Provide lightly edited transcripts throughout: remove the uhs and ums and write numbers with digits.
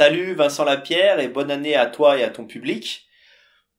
Salut Vincent Lapierre et bonne année à toi et à ton public.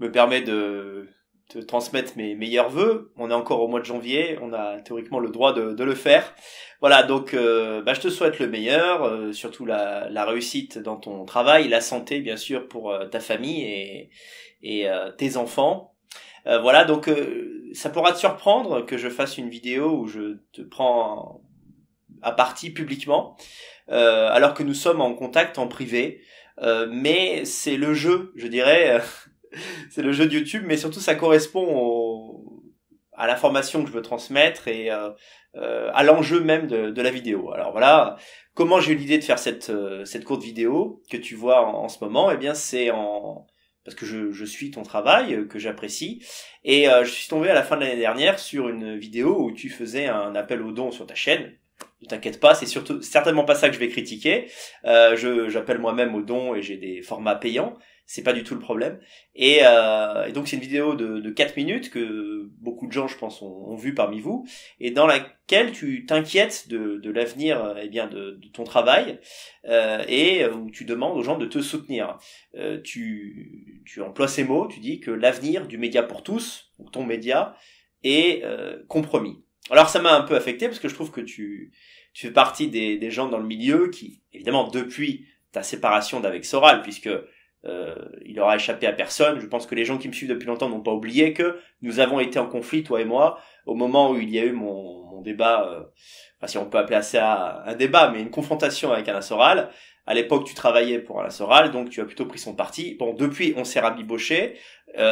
Me permet de te transmettre mes meilleurs vœux. On est encore au mois de janvier, on a théoriquement le droit de le faire. Voilà, donc je te souhaite le meilleur, surtout la réussite dans ton travail, la santé bien sûr pour ta famille et tes enfants. Voilà, donc ça pourra te surprendre que je fasse une vidéo où je te prends à partie publiquement, alors que nous sommes en contact en privé. Mais c'est le jeu, je dirais, c'est le jeu de YouTube, mais surtout ça correspond à l'information que je veux transmettre et à l'enjeu même de la vidéo. Alors voilà, comment j'ai eu l'idée de faire cette courte vidéo que tu vois en ce moment. Eh bien c'est parce que je suis ton travail, que j'apprécie, et je suis tombé à la fin de l'année dernière sur une vidéo où tu faisais un appel aux dons sur ta chaîne. Ne t'inquiète pas, c'est surtout certainement pas ça que je vais critiquer. J'appelle moi-même aux dons et j'ai des formats payants. C'est pas du tout le problème. Et donc c'est une vidéo de 4 minutes que beaucoup de gens, je pense, ont vu parmi vous, et dans laquelle tu t'inquiètes de l'avenir, de ton travail, et où tu demandes aux gens de te soutenir. Tu emploies ces mots, tu dis que l'avenir du média pour tous, donc ton média, est compromis. Alors ça m'a un peu affecté parce que je trouve que tu fais partie des gens dans le milieu qui, évidemment, depuis ta séparation d'avec Soral, puisque il aura échappé à personne. Je pense que les gens qui me suivent depuis longtemps n'ont pas oublié que nous avons été en conflit, toi et moi, au moment où il y a eu mon débat, si on peut appeler ça un débat, mais une confrontation avec Alain Soral. À l'époque, tu travaillais pour Alain Soral, donc tu as plutôt pris son parti. Bon, depuis, on s'est rabiboché,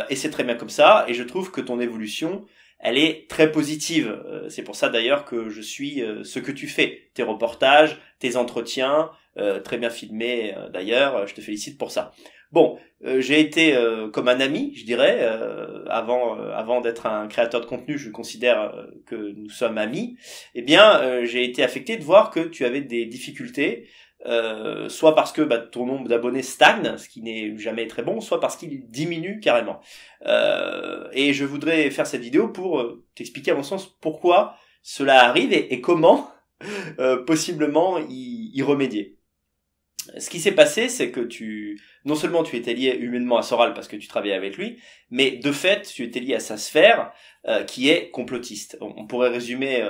et c'est très bien comme ça, et je trouve que ton évolution, elle est très positive. C'est pour ça d'ailleurs que je suis ce que tu fais. Tes reportages, tes entretiens, très bien filmés d'ailleurs, je te félicite pour ça. Bon, j'ai été comme un ami, je dirais, avant d'être un créateur de contenu, je considère que nous sommes amis. Eh bien, j'ai été affecté de voir que tu avais des difficultés, soit parce que ton nombre d'abonnés stagne, ce qui n'est jamais très bon, soit parce qu'il diminue carrément. Et je voudrais faire cette vidéo pour t'expliquer à mon sens pourquoi cela arrive et comment possiblement y remédier. Ce qui s'est passé, c'est que non seulement tu étais lié humainement à Soral parce que tu travaillais avec lui, mais de fait, tu étais lié à sa sphère qui est complotiste. On pourrait résumer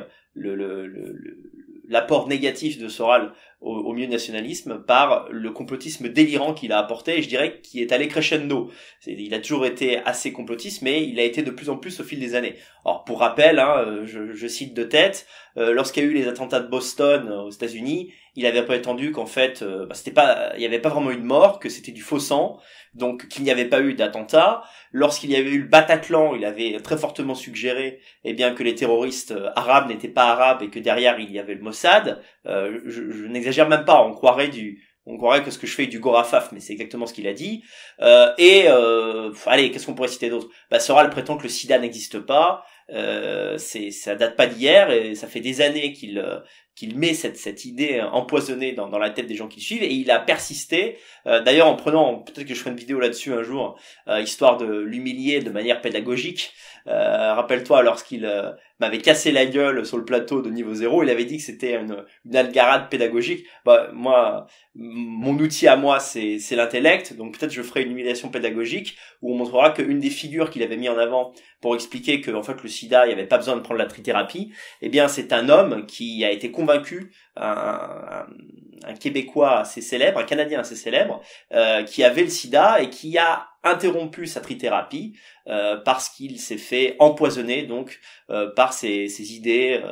l'apport négatif de Soral au milieu nationalisme par le complotisme délirant qu'il a apporté, et je dirais qu'il est allé crescendo. Il a toujours été assez complotiste, mais il a été de plus en plus au fil des années. Alors pour rappel, je cite de tête, lorsqu'il y a eu les attentats de Boston aux États-Unis, il avait prétendu qu'en fait, il n'y avait pas vraiment eu de mort, que c'était du faux sang, donc qu'il n'y avait pas eu d'attentat. Lorsqu'il y avait eu le Bataclan, il avait très fortement suggéré, que les terroristes arabes n'étaient pas arabes et que derrière il y avait le Mossad. Je n'exagère même pas, on croirait que ce que je fais est du Gorafaf, mais c'est exactement ce qu'il a dit. Allez, qu'est-ce qu'on pourrait citer d'autre? Soral prétend que le sida n'existe pas. Ça date pas d'hier et ça fait des années qu'il met cette idée empoisonnée dans la tête des gens qui le suivent, et il a persisté. D'ailleurs, en prenant, peut-être que je ferai une vidéo là-dessus un jour, histoire de l'humilier de manière pédagogique. Rappelle-toi, lorsqu'il m'avait cassé la gueule sur le plateau de Niveau Zéro, il avait dit que c'était une algarade pédagogique. Moi, mon outil à moi, c'est l'intellect, donc peut-être je ferai une humiliation pédagogique où on montrera qu'une des figures qu'il avait mis en avant pour expliquer que en fait le sida, il n'y avait pas besoin de prendre la trithérapie, c'est un homme qui a été convaincu, un Québécois assez célèbre, un Canadien assez célèbre, qui avait le sida et qui a interrompu sa trithérapie parce qu'il s'est fait empoisonner donc par ses idées.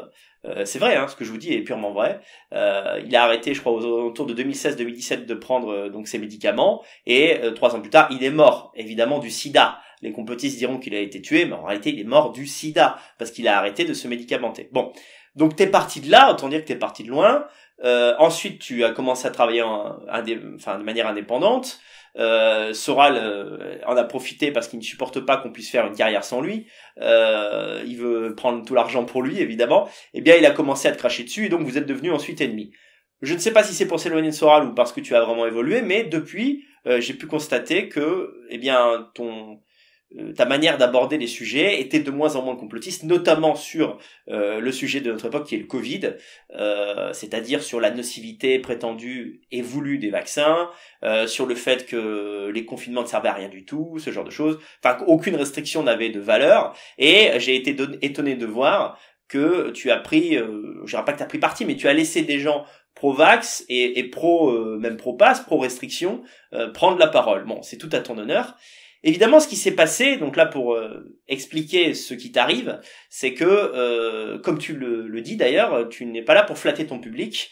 C'est vrai, ce que je vous dis est purement vrai. Il a arrêté, je crois, autour de 2016-2017 de prendre donc ses médicaments, et 3 ans plus tard, il est mort, évidemment, du sida. Les complotistes diront qu'il a été tué, mais en réalité, il est mort du sida parce qu'il a arrêté de se médicamenter. Bon, donc t'es parti de là, autant dire que t'es parti de loin. Ensuite, tu as commencé à travailler de manière indépendante. Soral en a profité parce qu'il ne supporte pas qu'on puisse faire une carrière sans lui. Il veut prendre tout l'argent pour lui, évidemment. Il a commencé à te cracher dessus, et donc vous êtes devenus ensuite ennemis. Je ne sais pas si c'est pour s'éloigner de Soral ou parce que tu as vraiment évolué, mais depuis, j'ai pu constater que, ta manière d'aborder les sujets était de moins en moins complotiste, notamment sur le sujet de notre époque qui est le Covid, c'est-à-dire sur la nocivité prétendue et voulue des vaccins, sur le fait que les confinements ne servaient à rien du tout, ce genre de choses, enfin qu'aucune restriction n'avait de valeur, et j'ai été étonné de voir que tu as pris, je dirais pas que tu as pris parti, mais tu as laissé des gens pro-vax et même pro-pass, pro-restriction, prendre la parole. Bon, c'est tout à ton honneur. Évidemment, ce qui s'est passé, donc là pour expliquer ce qui t'arrive, c'est que, comme tu le dis d'ailleurs, tu n'es pas là pour flatter ton public.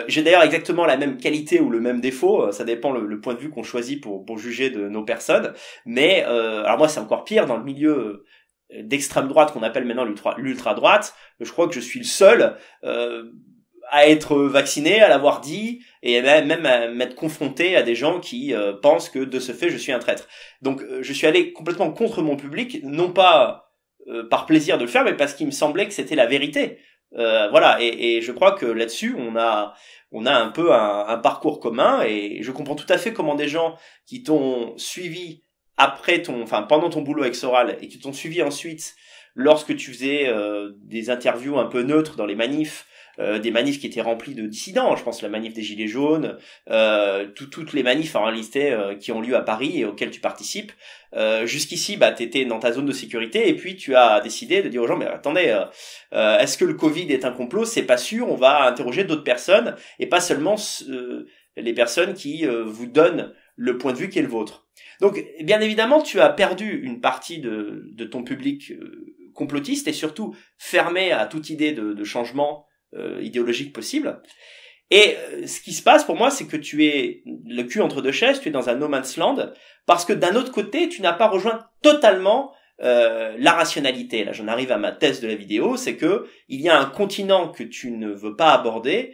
J'ai d'ailleurs exactement la même qualité ou le même défaut, ça dépend le point de vue qu'on choisit pour juger de nos personnes. Mais alors moi c'est encore pire dans le milieu d'extrême droite qu'on appelle maintenant l'ultra droite. Je crois que je suis le seul à être vacciné, à l'avoir dit, et même à m'être confronté à des gens qui pensent que de ce fait je suis un traître. Donc je suis allé complètement contre mon public, non pas par plaisir de le faire, mais parce qu'il me semblait que c'était la vérité. Voilà, et je crois que là-dessus on a un peu un parcours commun, et je comprends tout à fait comment des gens qui t'ont suivi pendant ton boulot avec Soral, et qui t'ont suivi ensuite lorsque tu faisais des interviews un peu neutres dans les manifs, des manifs qui étaient remplis de dissidents, je pense la manif des Gilets jaunes, toutes les manifs en réalité qui ont lieu à Paris et auxquelles tu participes. Jusqu'ici, t'étais dans ta zone de sécurité, et puis tu as décidé de dire aux gens, mais attendez, est-ce que le Covid est un complot? C'est pas sûr, on va interroger d'autres personnes, et pas seulement les personnes qui vous donnent le point de vue qui est le vôtre. Donc, bien évidemment, tu as perdu une partie de ton public complotiste, et surtout fermé à toute idée de changement idéologique possible. Et ce qui se passe pour moi, c'est que tu es le cul entre deux chaises, tu es dans un no man's land, parce que d'un autre côté, tu n'as pas rejoint totalement la rationalité. Là, j'en arrive à ma thèse de la vidéo, c'est que il y a un continent que tu ne veux pas aborder,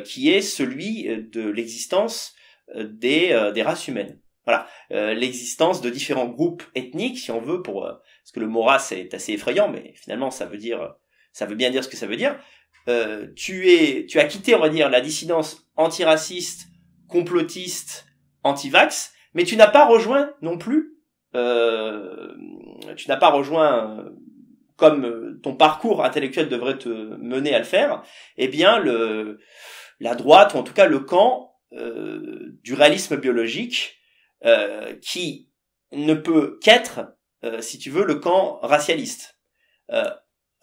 qui est celui de l'existence des races humaines. Voilà, l'existence de différents groupes ethniques, si on veut, parce que le mot race est assez effrayant, mais finalement ça veut bien dire ce que ça veut dire. Tu as quitté, on va dire, la dissidence antiraciste, complotiste, anti-vax, mais tu n'as pas rejoint non plus, comme ton parcours intellectuel devrait te mener à le faire, eh bien la droite, ou en tout cas le camp du réalisme biologique, qui ne peut qu'être, si tu veux, le camp racialiste.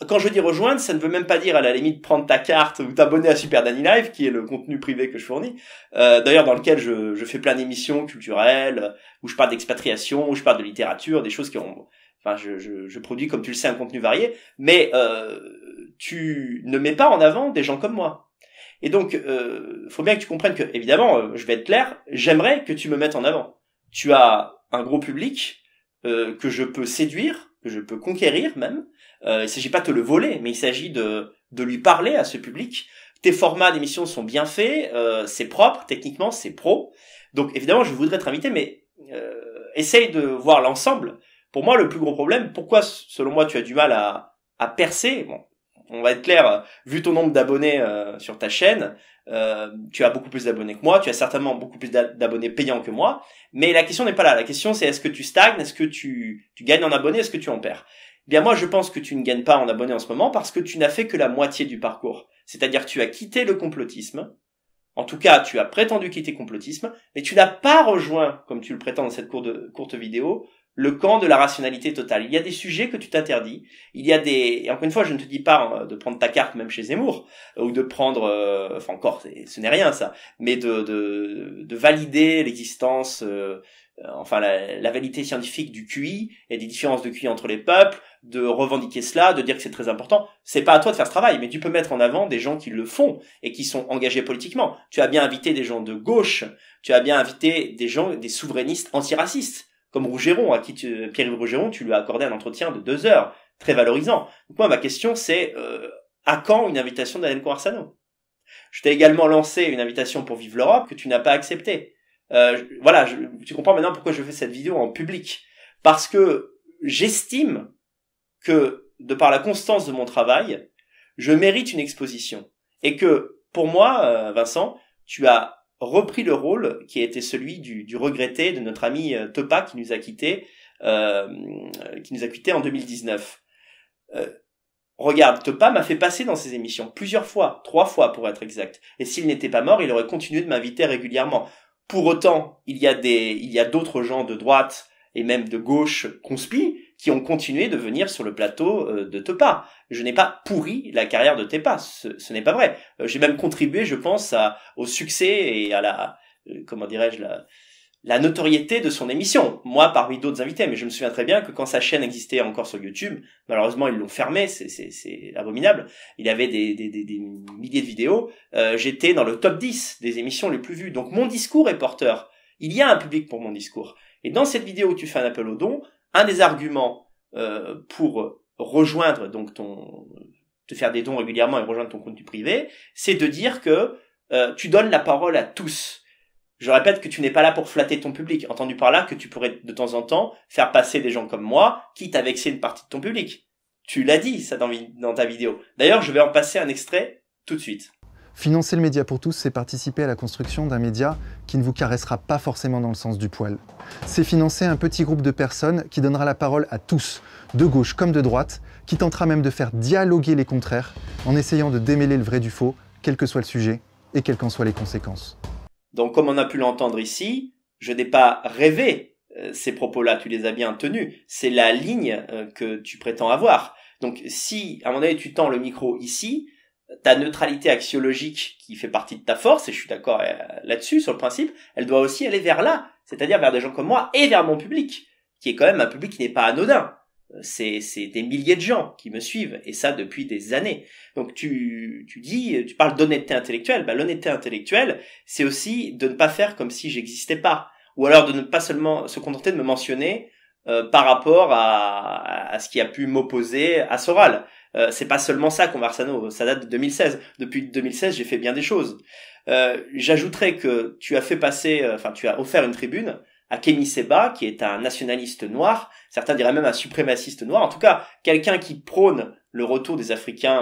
Quand je dis rejoindre, ça ne veut même pas dire à la limite prendre ta carte ou t'abonner à Super Danny Live, qui est le contenu privé que je fournis, d'ailleurs dans lequel je fais plein d'émissions culturelles, où je parle d'expatriation, où je parle de littérature, des choses je produis, comme tu le sais, un contenu varié, mais tu ne mets pas en avant des gens comme moi. Et donc, faut bien que tu comprennes que, évidemment, je vais être clair, j'aimerais que tu me mettes en avant. Tu as un gros public que je peux séduire, que je peux conquérir même. Il s'agit pas de te le voler, mais il s'agit de lui parler à ce public. Tes formats d'émissions sont bien faits, c'est propre, techniquement c'est pro. Donc évidemment, je voudrais te inviter, mais essaye de voir l'ensemble. Pour moi, le plus gros problème, pourquoi selon moi tu as du mal à percer, bon, on va être clair, vu ton nombre d'abonnés sur ta chaîne, tu as beaucoup plus d'abonnés que moi, tu as certainement beaucoup plus d'abonnés payants que moi, mais la question n'est pas là. La question c'est est-ce que tu stagnes, est-ce que tu gagnes en abonnés, est-ce que tu en perds? Eh bien moi je pense que tu ne gagnes pas en abonnés en ce moment parce que tu n'as fait que la moitié du parcours. C'est-à-dire que tu as quitté le complotisme, en tout cas tu as prétendu quitter le complotisme, mais tu n'as pas rejoint, comme tu le prétends dans cette courte vidéo, le camp de la rationalité totale. Il y a des sujets que tu t'interdis. Il y a et encore une fois, je ne te dis pas de prendre ta carte même chez Zemmour, ou de prendre, ce n'est rien ça, mais de valider l'existence, la validité scientifique du QI et des différences de QI entre les peuples, de revendiquer cela, de dire que c'est très important. C'est pas à toi de faire ce travail, mais tu peux mettre en avant des gens qui le font et qui sont engagés politiquement. Tu as bien invité des gens de gauche, tu as bien invité des souverainistes antiracistes, comme Rougeron, Pierre-Yves Rougeron, tu lui as accordé un entretien de 2 heures, très valorisant. Donc moi, ma question, c'est à quand une invitation d'Adèle Corarsano? Je t'ai également lancé une invitation pour Vive l'Europe que tu n'as pas acceptée. Tu comprends maintenant pourquoi je fais cette vidéo en public. Parce que j'estime que, de par la constance de mon travail, je mérite une exposition. Et que, pour moi, Vincent, tu as repris le rôle qui a été celui du regretté de notre ami Topa qui nous a quittés qui nous a quittés en 2019. Regarde, Tepa m'a fait passer dans ses émissions plusieurs fois, 3 fois pour être exact. Et s'il n'était pas mort, il aurait continué de m'inviter régulièrement. Pour autant, il y a d'autres gens de droite et même de gauche conspi qui ont continué de venir sur le plateau de Tepa. Je n'ai pas pourri la carrière de Tepa, ce n'est pas vrai. J'ai même contribué, je pense, au succès et à la notoriété de son émission. Moi, parmi d'autres invités, mais je me souviens très bien que quand sa chaîne existait encore sur YouTube, malheureusement ils l'ont fermée, c'est abominable. Il y avait des milliers de vidéos. J'étais dans le top 10 des émissions les plus vues. Donc mon discours est porteur. Il y a un public pour mon discours. Et dans cette vidéo où tu fais un appel aux dons, un des arguments pour rejoindre donc te faire des dons régulièrement et rejoindre ton compte privé, c'est de dire que tu donnes la parole à tous. Je répète que tu n'es pas là pour flatter ton public. Entendu par là que tu pourrais de temps en temps faire passer des gens comme moi, quitte à vexer une partie de ton public. Tu l'as dit ça dans ta vidéo. D'ailleurs, je vais en passer un extrait tout de suite. Financer le média pour tous, c'est participer à la construction d'un média qui ne vous caressera pas forcément dans le sens du poil. C'est financer un petit groupe de personnes qui donnera la parole à tous, de gauche comme de droite, qui tentera même de faire dialoguer les contraires en essayant de démêler le vrai du faux, quel que soit le sujet et quelles qu'en soient les conséquences. Donc comme on a pu l'entendre ici, je n'ai pas rêvé ces propos-là, tu les as bien tenus. C'est la ligne que tu prétends avoir. Donc si, à mon avis, tu tends le micro ici, ta neutralité axiologique qui fait partie de ta force, et je suis d'accord là-dessus, sur le principe, elle doit aussi aller vers là, c'est-à-dire vers des gens comme moi et vers mon public, qui est quand même un public qui n'est pas anodin. C'est des milliers de gens qui me suivent, et ça depuis des années. Donc tu parles d'honnêteté intellectuelle. L'honnêteté intellectuelle, c'est aussi de ne pas faire comme si j'existais pas, ou alors de ne pas seulement se contenter de me mentionner par rapport à ce qui a pu m'opposer à Soral. C'est pas seulement ça, Conversano, ça date de 2016. Depuis 2016, j'ai fait bien des choses. J'ajouterais que tu as offert une tribune à Kémy Séba, qui est un nationaliste noir, certains diraient même un suprémaciste noir, en tout cas quelqu'un qui prône le retour des Africains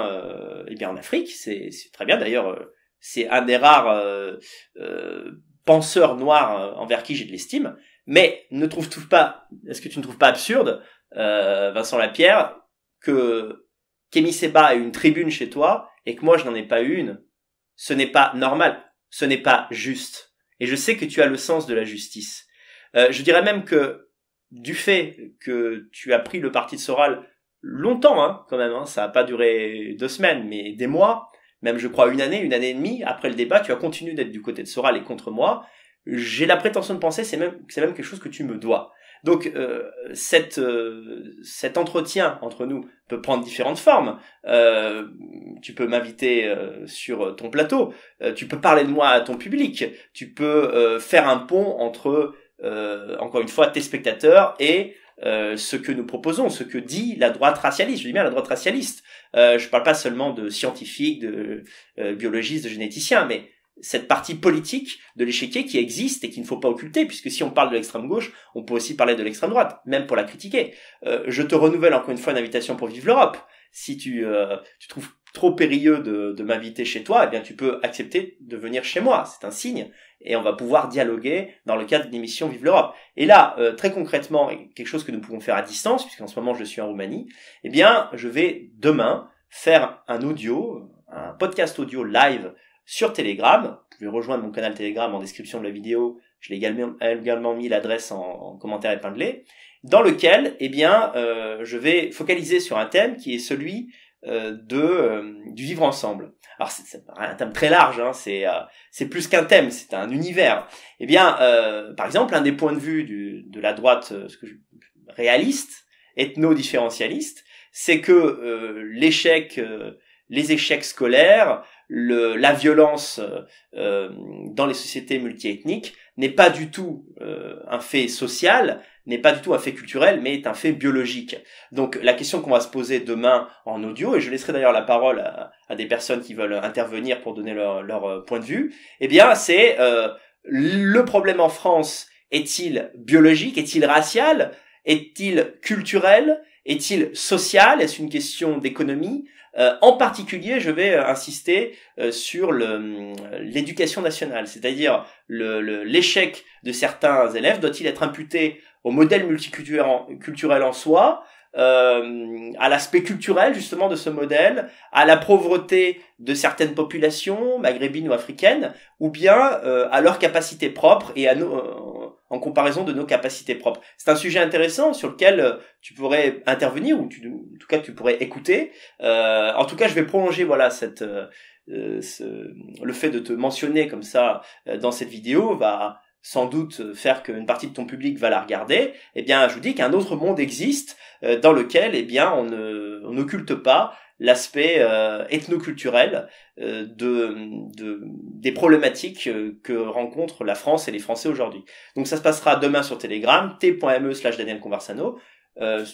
en Afrique, c'est très bien d'ailleurs, c'est un des rares penseurs noirs envers qui j'ai de l'estime, mais est-ce que tu ne trouves pas absurde, Vincent Lapierre, que Kémy Séba ait une tribune chez toi et que moi je n'en ai pas eu une? Ce n'est pas normal, ce n'est pas juste, et je sais que tu as le sens de la justice. Je dirais même que du fait que tu as pris le parti de Soral longtemps, quand même, ça n'a pas duré 2 semaines, mais des mois, même je crois une année et demie, après le débat, tu as continué d'être du côté de Soral et contre moi. J'ai la prétention de penser que c'est même quelque chose que tu me dois. Donc cet entretien entre nous peut prendre différentes formes. Tu peux m'inviter sur ton plateau, tu peux parler de moi à ton public, tu peux faire un pont entre encore une fois tes spectateurs et ce que nous proposons, ce que dit la droite racialiste. Je dis bien la droite racialiste. Je parle pas seulement de scientifiques, de biologistes, de généticiens, mais cette partie politique de l'échiquier qui existe et qu'il ne faut pas occulter, puisque si on parle de l'extrême gauche, on peut aussi parler de l'extrême droite, même pour la critiquer. Je te renouvelle encore une fois une invitation pour Vive l'Europe. Si tu trouves trop périlleux de m'inviter chez toi, eh bien tu peux accepter de venir chez moi, c'est un signe, et on va pouvoir dialoguer dans le cadre de l'émission Vive l'Europe. Et là, très concrètement, quelque chose que nous pouvons faire à distance, puisqu'en ce moment je suis en Roumanie, eh bien je vais demain faire un podcast audio live sur Telegram. Vous pouvez rejoindre mon canal Telegram en description de la vidéo, je l'ai également mis l'adresse en commentaire épinglé, dans lequel je vais focaliser sur un thème qui est celui du vivre ensemble. Alors c'est un thème très large, c'est plus qu'un thème, c'est un univers. Par exemple, un des points de vue de la droite réaliste, ethno-différentialiste, c'est que les échecs scolaires, la violence dans les sociétés multiethniques n'est pas du tout un fait social, n'est pas du tout un fait culturel, mais est un fait biologique. Donc la question qu'on va se poser demain en audio, et je laisserai d'ailleurs la parole à des personnes qui veulent intervenir pour donner leur point de vue, c'est le problème en France, est-il biologique, est-il racial, est-il culturel, Est-il social? Est-ce une question d'économie? En particulier, je vais insister sur l'éducation nationale, c'est-à-dire l'échec de certains élèves doit-il être imputé au modèle multiculturel en soi, à l'aspect culturel justement de ce modèle, à la pauvreté de certaines populations maghrébines ou africaines, ou bien à leurs capacités propres et à en comparaison de nos capacités propres. C'est un sujet intéressant sur lequel tu pourrais intervenir, ou en tout cas tu pourrais écouter. En tout cas, je vais prolonger voilà le fait de te mentionner comme ça dans cette vidéo va sans doute faire qu'une partie de ton public va la regarder. Eh bien, je vous dis qu'un autre monde existe dans lequel, eh bien, on n'occulte pas l'aspect ethnoculturel des problématiques que rencontrent la France et les Français aujourd'hui. Donc ça se passera demain sur Telegram, t.me/Daniel Conversano.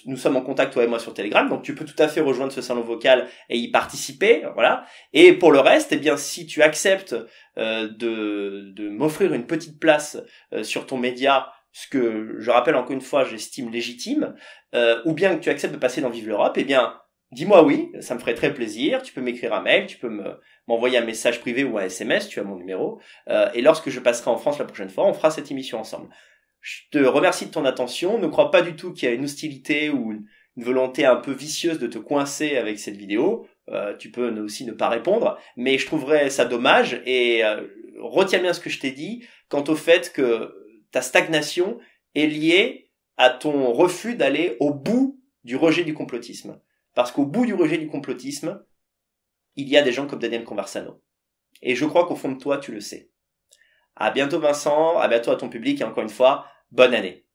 Nous sommes en contact toi et moi sur Telegram, donc tu peux tout à fait rejoindre ce salon vocal et y participer, voilà. Et pour le reste, eh bien si tu acceptes de m'offrir une petite place sur ton média, ce que je rappelle encore une fois, j'estime légitime, ou bien que tu acceptes de passer dans Vive l'Europe, eh bien dis-moi oui, ça me ferait très plaisir. Tu peux m'écrire un mail, tu peux m'envoyer un message privé ou un SMS, tu as mon numéro. Et lorsque je passerai en France la prochaine fois, on fera cette émission ensemble. Je te remercie de ton attention. Ne crois pas du tout qu'il y a une hostilité ou une volonté un peu vicieuse de te coincer avec cette vidéo. Tu peux aussi ne pas répondre, mais je trouverais ça dommage. Et retiens bien ce que je t'ai dit quant au fait que ta stagnation est liée à ton refus d'aller au bout du rejet du complotisme. Parce qu'au bout du rejet du complotisme, il y a des gens comme Daniel Conversano. Et je crois qu'au fond de toi, tu le sais. À bientôt Vincent, à bientôt à ton public et encore une fois, bonne année.